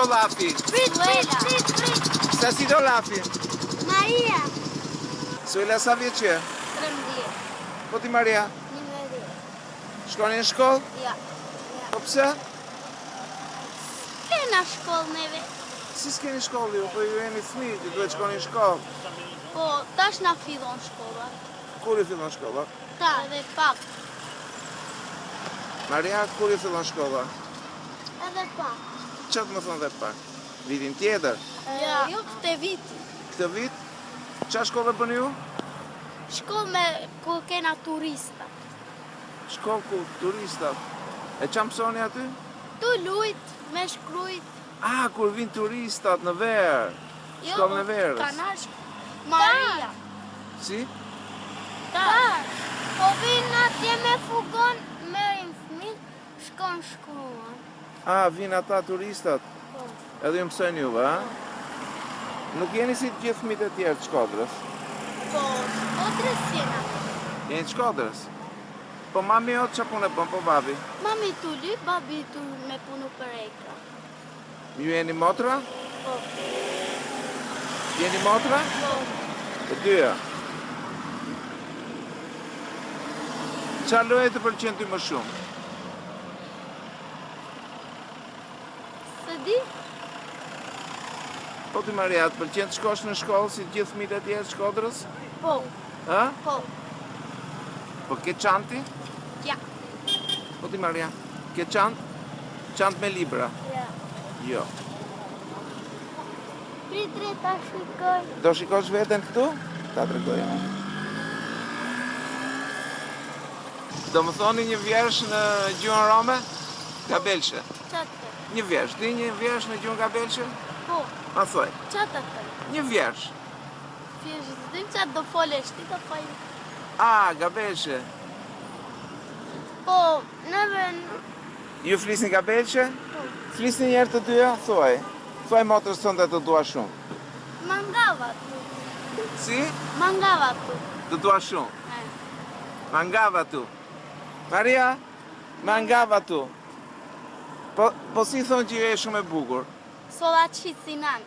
do lafi? Prit. Sa si do lafi? Maria. Suela sa vjeç je? 13. Po ti Maria? 11. Shkoni në shkollë? Ja. Po pse? Kena shkollë neve. Si s'keni shkollë ju? Po ju jeni fëmijë, ju duhet shkoni në shkollë. Po, tash na fillon shkolla. Kur ju fillon shkolla? Ta, edhe pap. Maria, kur ju fillon shkolla? Edhe pap. Çfarë më thon dhe pak? Vitin tjetër? Ja, jo këtë viti. Këtë vit? Çfarë shkolle bën ju? Shkollë me ku kena turista. Shkollë ku turistat. E çfarë mësoni aty? Tu lujt, me shkrujt. Ah, kur vin turistat në verë. Shkollë në verës. Kanash. Maria. Si? Ta. Po vinë atje me fugon, merrin fëmijë, shkon shkruan. Ah, vin ata turistat. Po. Edhe ju mësojnë juve, ha? Nuk jeni si të gjithë fëmijët e tjerë të Shkodrës. Po, Shkodrës jena. Jeni të Shkodrës? Po mami jot çfarë punë bën, po babi? Mami tu lyp, babi tu me punu për ekra. Ju jeni motra? Po. Jeni motra? Po. Të dyja. Çfarë loje të pëlqen ty më shumë? Se di? Po ti Maria, të pëlqen të shkosh në shkollë si të gjithë fëmijët e tjerë të Shkodrës? Po. Ha? Po. Po ke çanti? Ja. Po ti Maria, ke çantë? Çantë me libra? Ja. Jo. Pritre ta shikoj. Do shikosh veten këtu? Ta tregoj. Do më thoni një vjersh në gjuhën rome? Gabelshe. Qatë? Një vjersh. Di një vjersh në gjuhën gabelshe? Po. Ma thoj. Qatë të? Një vjersh. Fjesh, zdim qatë do folesh ti të fajnë. Ah, gabelshe. Po, neve Ju flisni gabelshe? Po. Flisni njerë të dyja? Thuaj. Thuaj motrës sonde të dua shumë. Mangava tu. Si? Mangava tu. Të dua shumë. Mangava tu. Maria, mangava tu. Po si thonë që ju e shumë e bukur? Sola qicinan.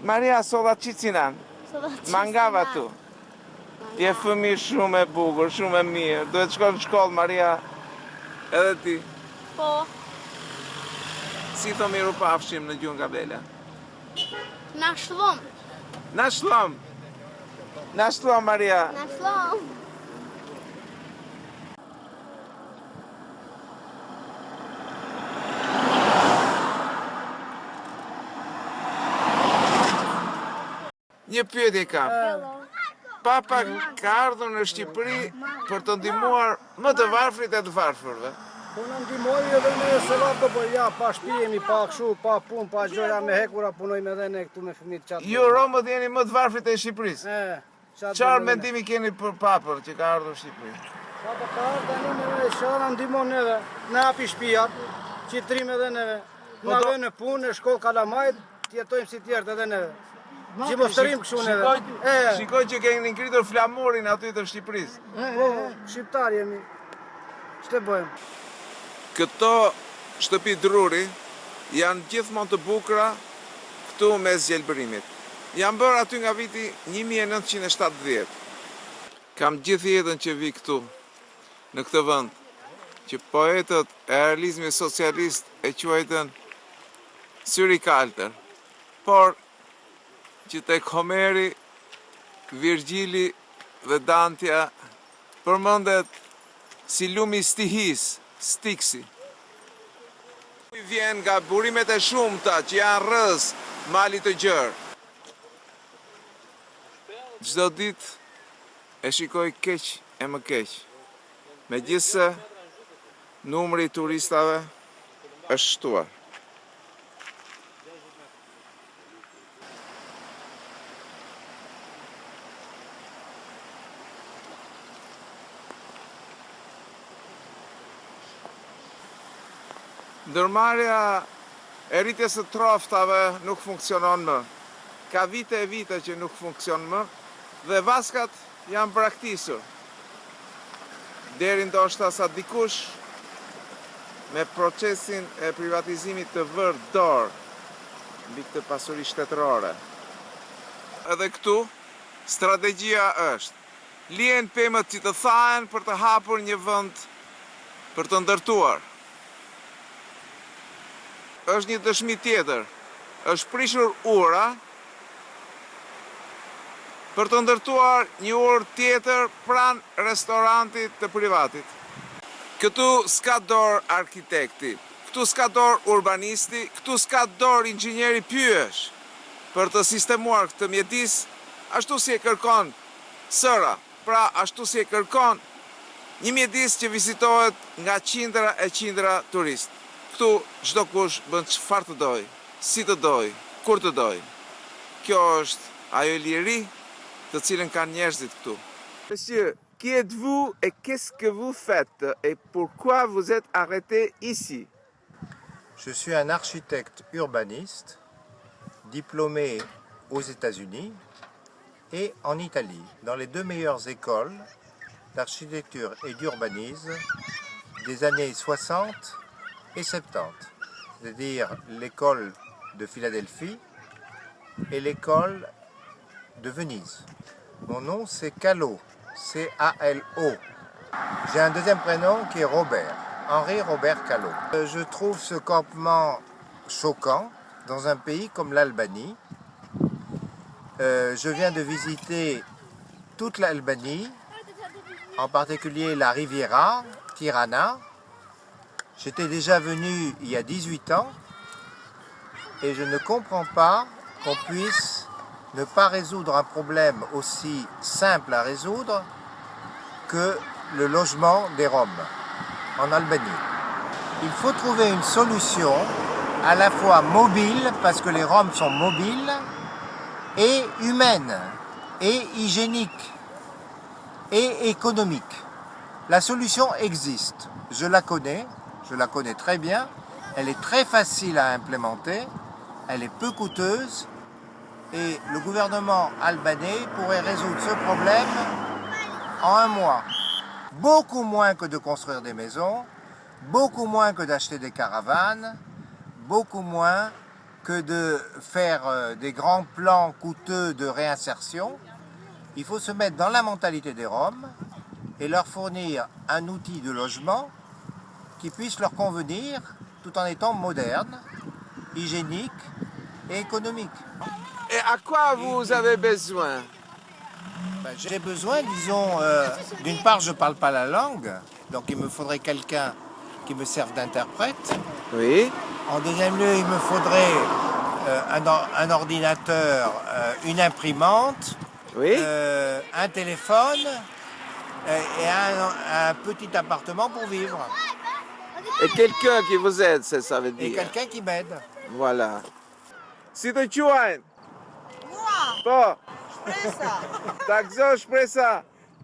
Maria, sola qicinan. Sola qicinan. Mangava tu. Je fëmi shumë e bukur, shumë e mirë. Duhet shkosh në shkollë, Maria. Edhe ti. Po. Si thon miru pafshim në gjuhën gabele? Na shlom. Na shlom. Na shlom, Maria. Na shlom. Një pyetje kam. Papa ka ardhur në Shqipëri për të ndihmuar më të varfrit e të varfërve. Po në ndihmoj edhe ne se vato, po ja, pa shtëpi jemi, pa kështu, pa punë, pa gjoja me hekura, punojmë edhe ne këtu me fëmijët qatë. Ju Romët jeni më të varfrit e Shqipërisë. Çfarë mendimi keni për papën që ka ardhur në Shqipëri? Papa ka ardhur tani neve, shana ndihmon neve, na hapi shtëpiat, qitrim edhe neve. Na vjen në punë, në shkollë kalamajt, jetojmë si tjerët edhe neve. Gjimostërim kështu neve. Shikoj që keni ngritur flamurin aty të Shqipërisë. Po, shqiptar jemi. Ç'të bëjmë? Këto shtëpi druri janë gjithmonë të bukura këtu mes gjelbërimit. Janë bërë aty nga viti 1970. Kam gjithë jetën që vi këtu, në këtë vend, që poetët e realizmit socialist e quajtën syri kaltër, por që tek Homeri, Virgjili dhe Dantja përmendet si lumi stihis, Stiksi. Vjen nga burimet e shumta që janë rrës malit të gjerë. Çdo ditë e shikoj keq e më keq. Megjithse numri i turistave është shtuar. Ndërmarrja e rritjes së troftave nuk funksionon më. Ka vite e vite që nuk funksionon më dhe vaskat janë braktisur. Deri ndoshta sa dikush me procesin e privatizimit të vërë dorë mbi këtë pasuri shtetërore. Edhe këtu, strategjia është lihen pemët që të thahen për të hapur një vend për të ndërtuar. Është një dëshmi tjetër, është prishur ura për të ndërtuar një urë tjetër pranë restorantit të privatit. Këtu s'ka dorë arkitekti, këtu s'ka dorë urbanisti, këtu s'ka dorë inxhinieri pyjesh për të sistemuar këtë mjedis, ashtu si e kërkon Sëra, pra ashtu si e kërkon një mjedis që vizitohet nga qindra e qindra turist. Këtu çdo kush bën çfarë të doj, si të doj, kur të doj. Kjo është ajo liri të cilën kanë njerëzit këtu. Monsieur, qui êtes-vous et qu'est-ce que vous faites et pourquoi vous êtes arrêté ici? Je suis un architecte urbaniste, diplômé aux États-Unis et en Italie, dans les deux meilleures écoles d'architecture et d'urbanisme des années 60 et 70, c'est-à-dire l'école de Philadelphie et l'école de Venise. Mon nom c'est Calo, C-A-L-O. J'ai un deuxième prénom qui est Robert, Henri Robert Calo. Je trouve ce campement choquant dans un pays comme l'Albanie. Je viens de visiter toute l'Albanie, en particulier la Riviera, Tirana. J'étais déjà venu il y a 18 ans et je ne comprends pas qu'on puisse ne pas résoudre un problème aussi simple à résoudre que le logement des Roms en Albanie. Il faut trouver une solution à la fois mobile, parce que les Roms sont mobiles, et humaine, et hygiénique, et économique. La solution existe, je la connais très bien, elle est très facile à implémenter, elle est peu coûteuse, et le gouvernement albanais pourrait résoudre ce problème en un mois. Beaucoup moins que de construire des maisons, beaucoup moins que d'acheter des caravanes, beaucoup moins que de faire des grands plans coûteux de réinsertion. Il faut se mettre dans la mentalité des Roms et leur fournir un outil de logement qui puisse leur convenir tout en étant moderne, hygiénique et économique. Et à quoi vous avez besoin? J'ai besoin, disons, d'une part je ne parle pas la langue, donc il me faudrait quelqu'un qui me serve d'interprète. Oui. En deuxième lieu, il me faudrait un ordinateur, une imprimante, Oui. un téléphone et un petit appartement pour vivre. Et quelqu'un qui vous aide, ça veut Et dire. quelqu'un qui m'aide. Voilà. Si të quajnë? Mua, Po, presa. ta gëzo shpresa.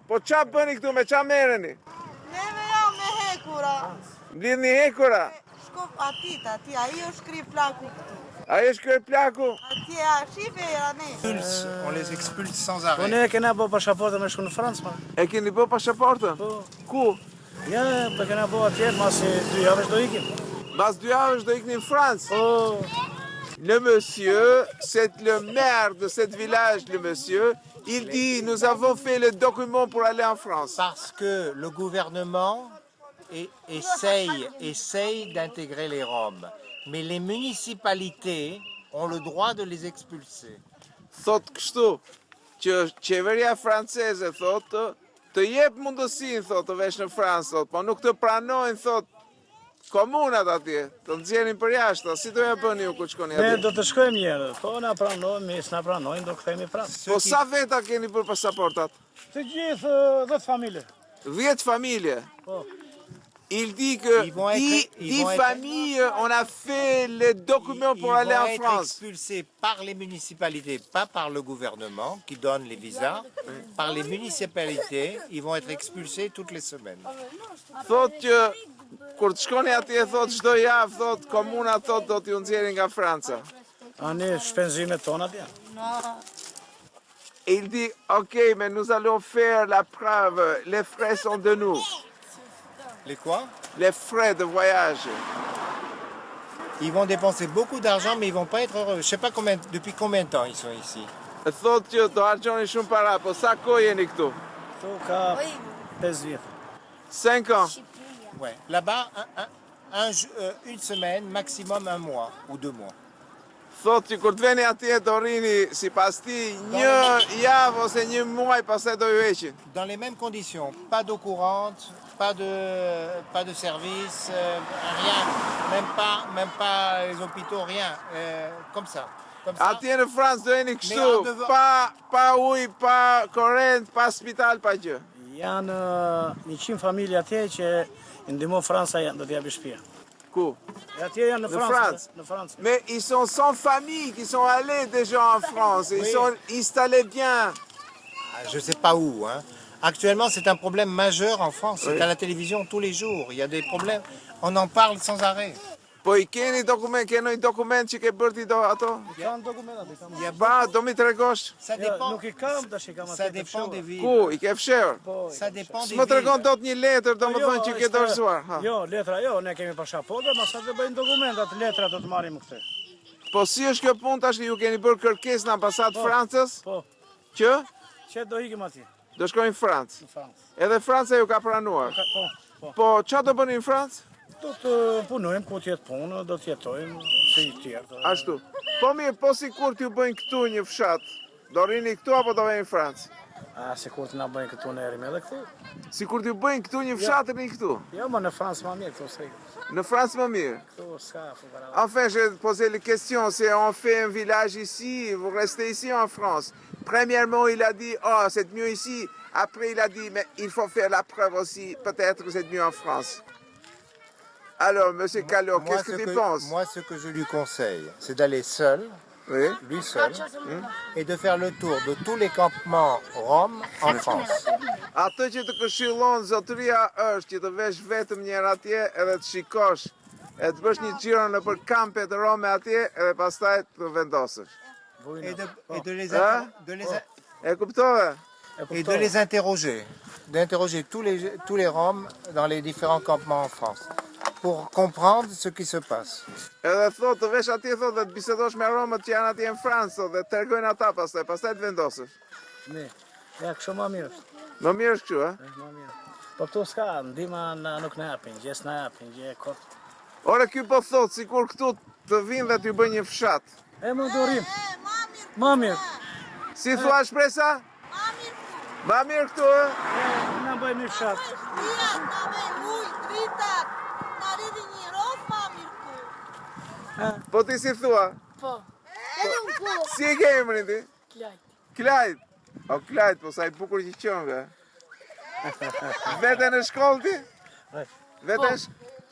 Po qa bëni këtu, me qa merreni? Neve jam me hekura. Mblidhni hekura? Shko patita, ti ai është shkri plaku këtu. Ai është ky plaku? Atje a shife era ne. On les expulse sans Po arrêt. ne kena bo pasaportën me shku në Francë, ma. E keni bë pasaportën? Po. Ku? Ja, po kena bo atje, masi 2 javësh do ikim. Bas 2 javësh do ikni në Francë. Po, Le monsieur, c'est le maire de ce village, le monsieur, il dit, nous avons fait le document pour aller en France. Parce que le gouvernement essaye d'intégrer les Roms. Mais les municipalités ont le droit de les expulser. Thot kështu, që qeveria franceze, thot, të jep mundësinë, thot, të vesh në Francë, thot, po nuk të pranojnë, thot, komunat atje, të nxjerrin për jashtë, si do ja bëni ju kur shkoni ne atje? do të shkojmë njërë, po na pranojmë, s'na pranojnë, do kthehemi prapë. Po sa veta keni për pasaportat? Të gjithë 10 familje. 10 familje. Po. Il dit que Ils vont être- 10 familles, on a fait les documents pour aller en Ils vont être France. expulsés par les municipalités, pas par le gouvernement qui donne les visas. Par les municipalités, ils vont être expulsés toutes les semaines. Thot që kur të shkoni atje, thot çdo javë, thot komuna, thot do t'ju nxjerrin nga Franca. Ani shpenzimet tona atje. Et il dit, ok, mais nous allons faire la preuve, les frais sont de nous, Les quoi? les frais de voyage. Ils vont dépenser beaucoup d'argent, mais ils vont pas être heureux. Je sais pas depuis combien de temps ils sont ici. E thotë që do harxhoni shumë para, po sa kohë jeni këtu? Këtu ka 5 vjet. 5 ans. Ouais. Là-bas, une semaine, maximum un mois ou 2 mois. Thotë që kur të veni atje do rrini sipas ti një javë ose një muaj pastaj do ju heqin. Dans les mêmes conditions, pas d'eau courante, pas de service, rien, même pas les hôpitaux, rien, comme ça. Comme ça. Atje në Francë do jeni Me kështu, andë- pa ujë, pa korrent, pa spital, pa gjë. Janë 100 familje atje që i ndihmon Franca do t'japi shtëpi. Ku? E atje janë në Në Francë. Francë. Në Francë. Mais ils sont sans famille, qui sont allés déjà en France. Ils sont installés bien. Je sais pas où. Hein. Actuellement, c'est un problème majeur en France. C'est à la télévision tous les jours. Il y a des problèmes. On en parle sans arrêt. Po i keni dokument, keni dokument që ke bërë ti do ato? Kanë dokumentat, i kam. Il y a Pa, do mi tregosh? Ça Jo, dépend. nuk i kam tash i kam Ça atë. dépend des villes. Ku, i ke fshehur? Po. Ça dépend des S'më tregon villes. dot një letër, do më thënë që ke dorëzuar. Ha. Jo, letra jo, ne kemi pasaportë, ma sa të bëjnë dokumentat, letra do të marrim këtu. Po si është kjo punë tash, ju keni bërë kërkesë në ambasadë Francës? Po, Që? që do ikim atje Do shkojnë në Francë. në Francë. Edhe Franca ju ka pranuar. Po. Po, çfarë do bëni në Francë? Do të punojmë ku t'jetë punë, do t'jetojmë si tjerë. Ashtu. Po mirë, po sikur t'ju bëjnë këtu një fshat, do rini këtu apo do veni në Francë? A, se kur të na bëjnë këtu në erim edhe këtu? Sikur t'ju bëjnë këtu një fshat, rini këtu. Jo, ma në Francë ma mirë këtu se Në Francë më mirë. këtu s'ka fukara. Enfin, je vais te poser la question, c'est on fait un village ici, vous restez ici en France. Premièrement, il a dit, oh, c'est mieux ici. Après, il a dit, mais il faut faire la preuve aussi, peut-être que c'est mieux en France. Alors, monsieur Callot, qu'est-ce que tu penses? Moi, ce que je lui conseille, c'est d'aller seul, Oui. lui seul, et de faire le tour de tous les campements roms en France. Atë që të këshillon zotëria është që të vesh vetëm njëra atje edhe të shikosh, e të bësh një xhiro nëpër kampet rome atje edhe pastaj të vendosësh. E kuptove? Et de les interroger, d'interroger tous les Roms dans les différents campements en France, pour comprendre ce qui se passe. Edhe thot të vesh atje thot dhe të bisedosh me romët që janë atje në Francë thot, dhe të tregojnë ata pastaj të vendosësh. Ne, ja kështu ma mirë. Më mirë është kështu, a? Ma mirë. Po këtu s'ka, ndima nuk na japin, gjë s'na japin, gjë kot. Ore, ky po thot, sikur këtu të vinë dhe t'ju bëjnë një fshat. E më dorim. Ma mirë. Si thua shpresa? Ma mirë këtu, e? Na bëjmë një fshat. Tia, na me uj, dritat, na ridi një rof, mamir ku. Po ti si thua? Po. Edhe un po. Si e ke emrin ti? Klajt. Klajt. O Klajt, po sa i bukur që qënë, ve. Vete në shkollë ti? Vete në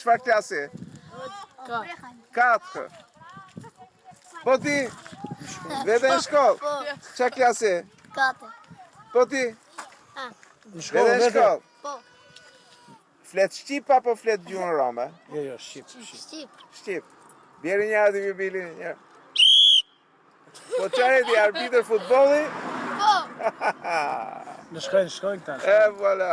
çfarë klase? Ka. 4. Po ti? Vete në shkollë? Po. Çfarë klase? Kate. Po ti? Në Vete shkollë në vetë. shkollë? Po. Flet shqip apo flet gjuhën rome? Jo, shqip. Shqip. Shqip. Bjeri njërë të vibili njërë. Po qare ti arbitër futbolli? Po. Në shkojnë tash. E, voilà.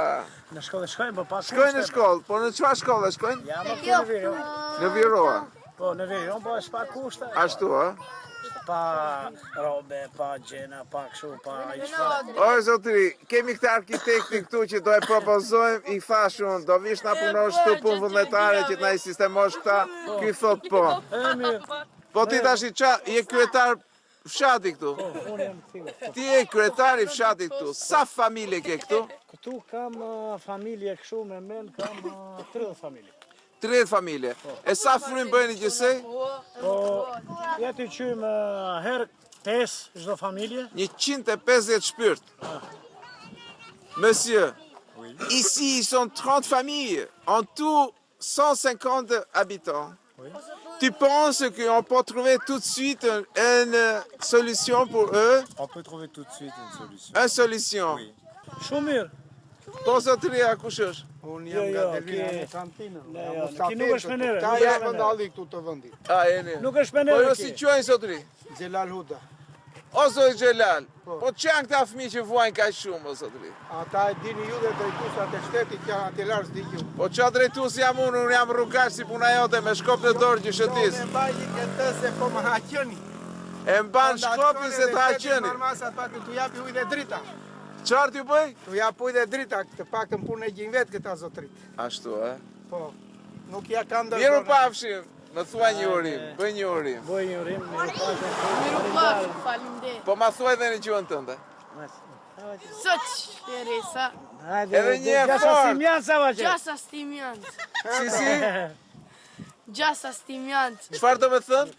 Në shkollë shkojnë, po pas. Shkojnë në shkollë, po në çfarë shkolle shkojnë? Ja, më Jo. në Virion. Në Viroa. Po, në Virion, po është pa kushte. Ashtu, a? Pa robe, pa gjena, pa kështu, pa i çfarë. O, zotëri, kemi këtë arkitekti këtu që do e propozojmë, i thash unë, do vish na punosh këtu punë vullnetare që na i sistemosh këta, ky thot po. E mirë. Po ti tash i qa, je kryetar fshati këtu. Unë jam këtu. Ti je kryetar i fshatit këtu. Sa familje ke këtu? Këtu kam familje kështu me men, kam 30 familje. 30 familje. E sa frymë bëjnë gjithsej? Po, ja të qymë herë 5 çdo familje. 150 shpirt. Monsieur, ici ils sont 30 familles, en tout 150 habitants. Tu penses qu'on peut trouver tout de suite une solution pour eux? On peut trouver tout de suite une solution. Une solution. Oui. Shumë mirë. Po zotëria kush është? Unë Jo, jam jo, nga Delvina ki- në kantinë. Ne, Jam jo, Mustafi, ki nuk është me neve, Ta nuk është jam me neve. ndalli këtu të vendit. A, jeni. Nuk është me Po neve jo ki. si quajnë zotëri? Xhelal Huda. O zot Xhelal, po që janë këta fëmijë që vuajnë kaq shumë o zotëri? Ata e dini ju dhe drejtuesat e shtetit që janë atë larg s'di ju. Po qa drejtues jam unë jam rrugash si puna jote me shkop të dorë që shëtis. E mbajni këtë se po më haqëni. E mban shkopin se të haqëni. Marmasat pa t'u japi ujë dhe drita. Qarë t'ju bëj? T'u jap ujë dhe drita, të paktën punë e gjin vetë këta zotrit. Ashtu, Po. Nuk ja kanë ndërgjohur. Miru pafshim, më thua një urim, bëj një urim. Bëj një urim, Miru pafshim, faleminderit. Po ma thuaj dhe në gjuhën tënde. Soç, Teresa. Edhe një e fort. Gjasa Stimiant. Si? Gjasa Stimiant. Çfarë do me thënë?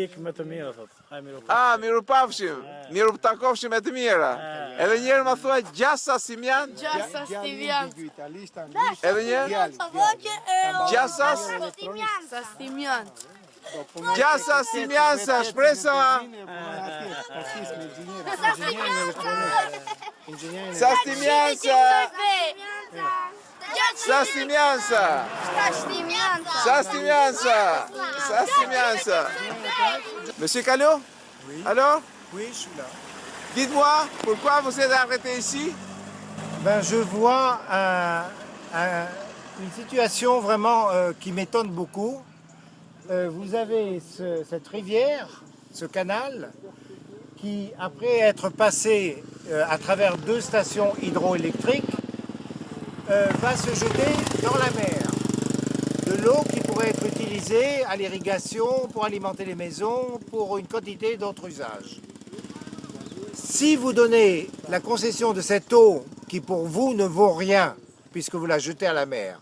Ik me të mirë, thot. Haj miru. Miru pafshim, miru takofshim e të mira. Edhe njerë ma thuaj Gjasa Simjan. Gjasa Stimiant. Edhe njerë? Gjasa Stimiant. Gjasa Simjan sa shpresa. Sa Simjan sa. Sa Simjan sa. Sa Simjan sa. Sa Simjan sa. Monsieur Callot? Oui. Alors? Oui, je suis là. Dites-moi, pourquoi vous êtes arrêté ici? Ben, je vois une situation vraiment qui m'étonne beaucoup. Vous avez cette rivière, ce canal, qui, après être passé à travers 2 stations hydroélectriques, va se jeter dans la mer. De l'eau qui pourrait être utilisée à l'irrigation, pour alimenter les maisons, pour une quantité d'autres usages. Si vous donnez la concession de cette eau, qui pour vous ne vaut rien, puisque vous la jetez à la mer,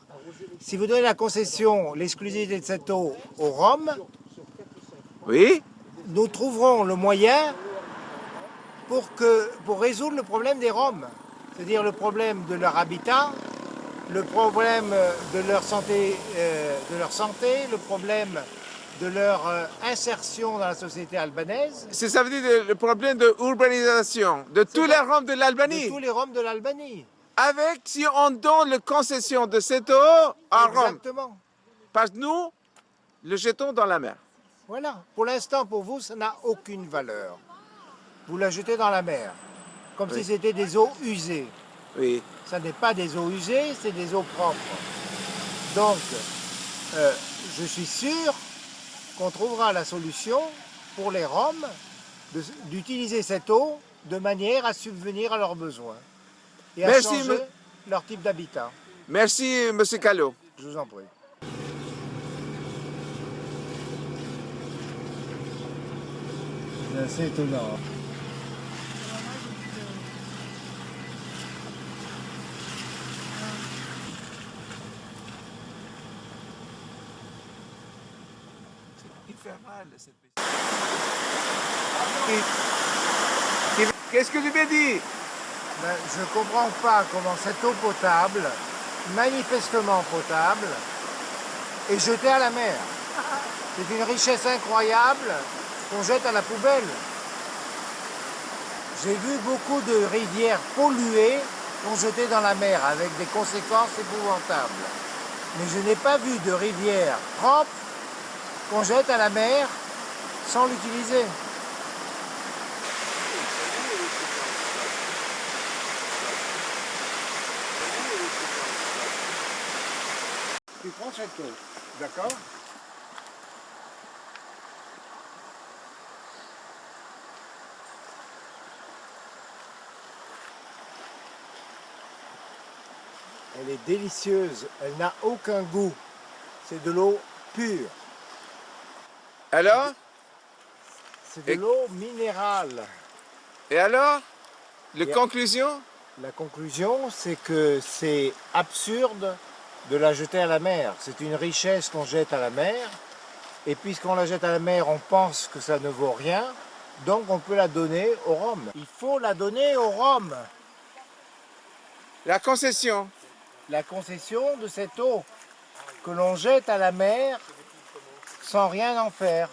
si vous donnez la concession, l'exclusivité de cette eau aux Roms, Oui? nous trouverons le moyen pour résoudre le problème des Roms, c'est-à-dire le problème de leur habitat, le problème de leur santé, le problème de leur insertion dans la société albanaise. Ça veut dire le problème de urbanisation de tous les Roms de De l'Albanie. tous les Roms de l'Albanie. Avec, si on donne la concession de cette eau à Rome, Exactement. parce que nous, le jetons dans la mer. Voilà. Pour l'instant, pour vous, ça n'a aucune valeur. Vous la jetez dans la mer, comme si c'était des eaux usées. Oui. Ça n'est pas des eaux usées, c'est des eaux propres. Donc, je suis sûr qu'on trouvera la solution pour les Roms d'utiliser cette eau de manière à subvenir à leurs besoins et à Merci, changer leur type d'habitat. Merci, Monsieur Callot. Je vous en prie. C'est assez étonnant. Qu'est-ce que tu me dis? Ben, je ne comprends pas comment cette eau potable, manifestement potable, est jetée à la mer. C'est une richesse incroyable qu'on jette à la poubelle. J'ai vu beaucoup de rivières polluées qu'on jetait dans la mer avec des conséquences épouvantables. Mais je n'ai pas vu de rivière propre qu'on jette à la mer sans l'utiliser. Tu prends cette eau, d'accord? Elle est délicieuse, elle n'a aucun goût. C'est de l'eau pure. Alors? C'est de l'eau minérale. Et alors? La Et- conclusion? La conclusion, c'est que c'est absurde de la jeter à la mer. C'est une richesse qu'on jette à la mer. Et puisqu'on la jette à la mer, on pense que ça ne vaut rien. Donc on peut la donner aux Roms. Il faut la donner aux Roms. La concession. La concession de cette eau que l'on jette à la mer sans rien en faire.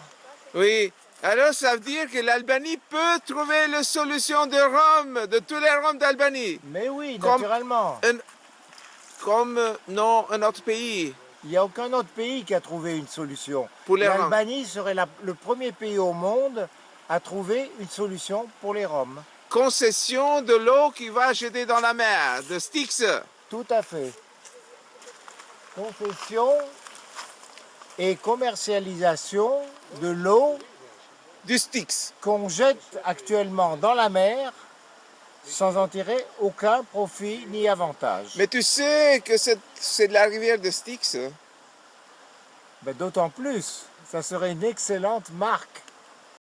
Oui. Alors, ça veut dire que l'Albanie peut trouver la solution de Rome, de tous les Roms d'Albanie. Mais oui, Comme- naturellement. Comme non un autre pays. Il n'y a aucun autre pays qui a trouvé une solution. Pour les Roms. L'Albanie serait le premier pays au monde à trouver une solution pour les Roms. Concession de l'eau qui va jeter dans la mer, de Styx. Tout à fait. Concession et commercialisation de l'eau Du Styx. qu'on jette actuellement dans la mer sans en tirer aucun profit ni avantage. Mais tu sais que c'est de la rivière de Styx. Ben, d'autant plus, ça serait une excellente marque